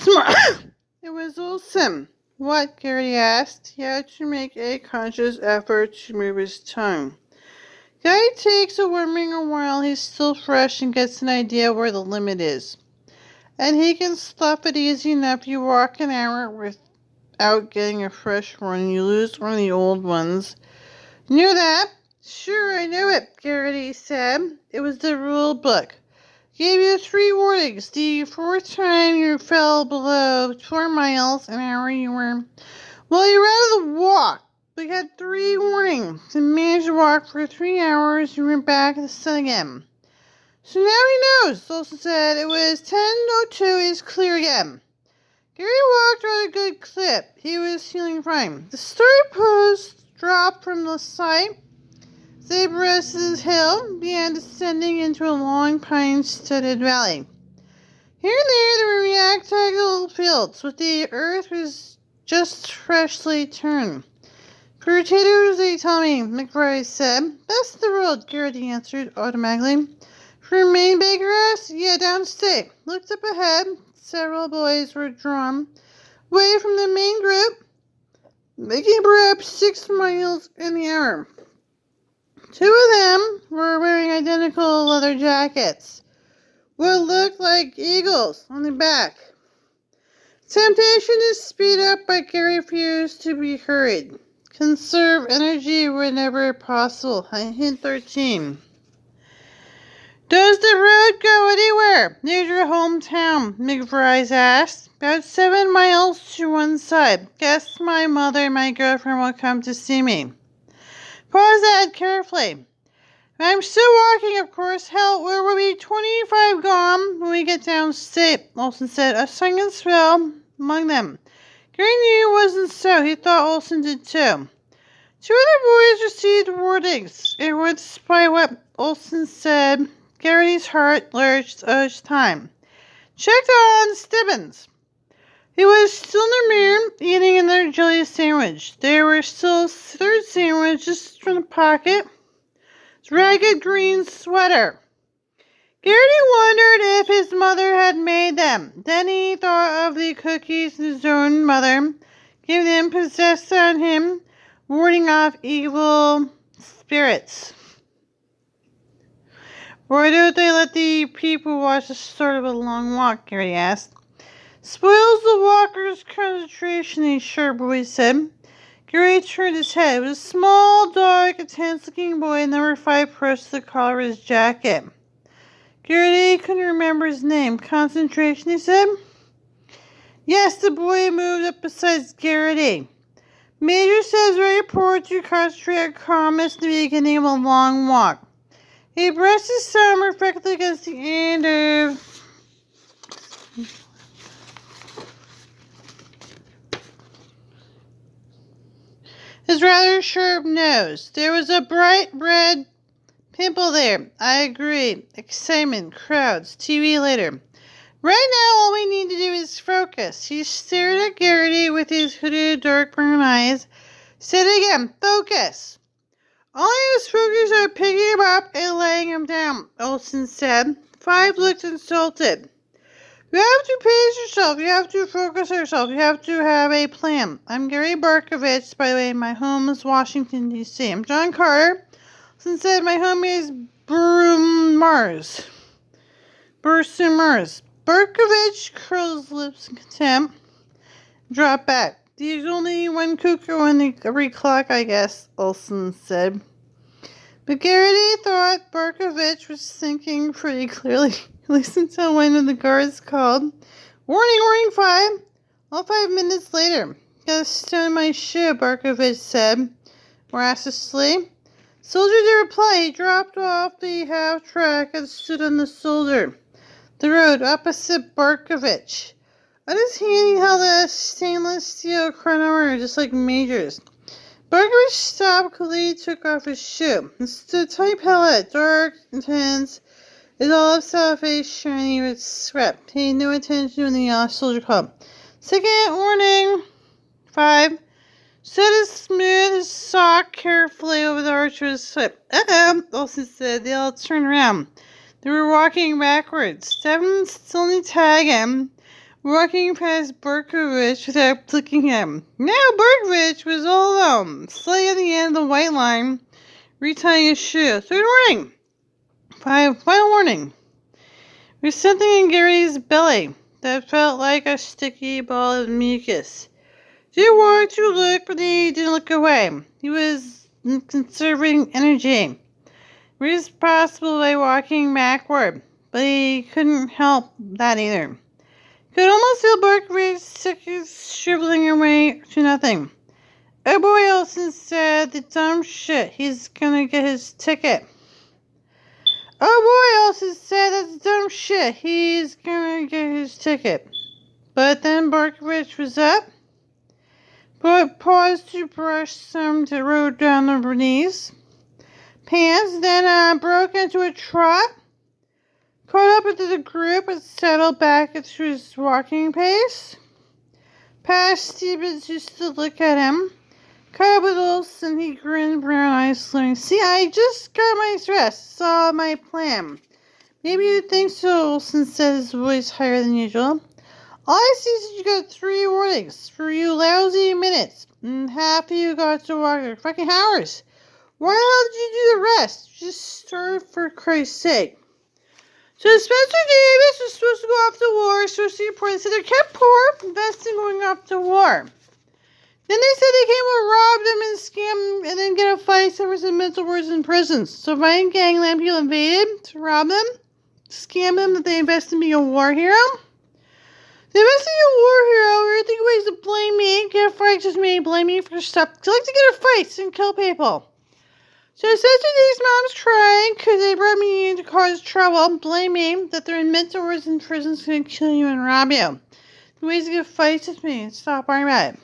Smart. It was Olsen. What? Garrity asked. He had to make a conscious effort to move his tongue. Garrity takes a warming while he's still fresh and gets an idea where the limit is. And he can stuff it easy enough. You walk an hour without getting a fresh one. You lose one of the old ones. Knew that? Sure, I knew it, Garrity said. It was the rule book. Gave you 3 warnings. The 4th time you fell below 4 miles an hour, you were... Well, you were out of the walk. We had 3 warnings. You managed to walk for 3 hours. You went back to the sun again. So now he knows, Olsen said. It was 10:02. It's clear again. Gary walked at a good clip. He was feeling fine. The story post dropped from the site. Zabris's hill began descending into a long pine-studded valley. Here and there were rectangular fields, with the earth was just freshly turned. Potatoes, they tell me, McBride said. Best in the world, Garrity answered automatically. For Maine Baker's? Yeah, downstate. Looked up ahead. Several boys were drawn away from the main group, making perhaps 6 miles an hour. 2 of them were wearing identical leather jackets, what looked like eagles on their back. Temptation to speed up, but Gary refused to be hurried. Conserve energy whenever possible. Hint 13. Does the road go anywhere near your hometown? McBride asked. About 7 miles to one side. Guess my mother and my girlfriend will come to see me. Pause that carefully. I'm still walking, of course. Hell, there will be 25 gone when we get downstate, Olsen said. A silence fell among them. Gary knew it wasn't so. He thought Olsen did too. 2 other boys received warnings. It was by what Olsen said. Garrity's heart lurched each time. Checked on Stibbins. He was still in the mirror, eating another jelly sandwich. There were still 3rd sandwiches from the pocket. His ragged green sweater. Garrity wondered if his mother had made them. Then he thought of the cookies his own mother gave them, possessed on him, warding off evil spirits. Why don't they let the people watch the start of a long walk? Garrity asked. Spoils the walker's concentration, the sharp boy said. Gary turned his head. It was a small, dark, intense-looking boy. Number 5 pressed the collar of his jacket. Gary couldn't remember his name. Concentration, he said. Yes, the boy moved up beside Garrity. Major says very important to concentrate on calmness in the beginning of a long walk. He brushed his thumb reflectively against the end of... his rather sharp nose. There was a bright red pimple there. I agree. Excitement, crowds, TV later. Right now, all we need to do is focus. He stared at Garrity with his hooded, dark brown eyes. Said again, focus. All he was focused on picking him up and laying him down, Olsen said. 5 looked insulted. You have to pace yourself. You have to focus yourself. You have to have a plan. I'm Gary Barkovich. By the way, my home is Washington, D.C. I'm John Carter. Olsen said my home is Bursum, Mars. Barkovich curled his lips in contempt. Dropped back. There's only one cuckoo in every clock, I guess, Olsen said. But Garrity thought Barkovich was thinking pretty clearly, at least until one of the guards called. Warning, 5. All 5 minutes later. Got a stone in my shoe, Barkovich said, raucously. Soldier didn't reply. He dropped off the half-track and stood on the shoulder. The road opposite Barkovich. On his hand, he held a stainless steel chronometer, just like Major's. Barkovich stopped quickly. He took off his shoe. It's the type helmet, dark, intense, his olive-style face shiny with sweat. Paid no attention when the soldier called. Second warning. 5. Set his smooth his sock carefully over the arch of his foot. Uh-oh, Olsen said. They all turned around. They were walking backwards. 7 still need to tag him. walking past Berkovich without clicking him. Now Berkovich was all alone, slightly at the end of the white line, retying his shoe. Third warning. Final warning. There's something in Gary's belly that felt like a sticky ball of mucus. He wanted to look, but he didn't look away. He was conserving energy. It was possible by walking backward, but he couldn't help that either. He could almost feel Berkovich shriveling away to nothing. Oh boy, Olsen said, the dumb shit. He's gonna get his ticket. Oh boy, Olsen said, that's dumb shit. He's gonna get his ticket. But then Berkovich was up, but paused to brush some that rolled down the knees. Pants, then broke into a trot, caught up into the group and settled back into his walking pace. Past Stevens used to look at him. Caught up with Olsen, he grinned, brown eyes slowing. See, I just got my dress, saw my plan. Maybe you think so, Olsen said, his voice higher than usual. All I see is you got 3 warnings for you lousy minutes, and half of you got to walk for fucking hours. Why the hell did you do the rest? Just start for Christ's sake. So Spencer Davis was supposed to go off to war, supposed to report. They said they're kept poor, investing going off to war. Then they said they came to rob them and scam them and then get a fight over some mental wards in prisons. So violent gangland people invaded to rob them, scam them that they invest in being a war hero. They invest in a war hero, or think ways to blame me, get a fight just me, blame me for stuff. They like to get in fights and kill people. So Spencer Davis' mom's crying because they brought me in to cause trouble, blame me that they're in mental wards in prisons gonna kill you and rob you. The ways to get fights with me, stop worrying about it.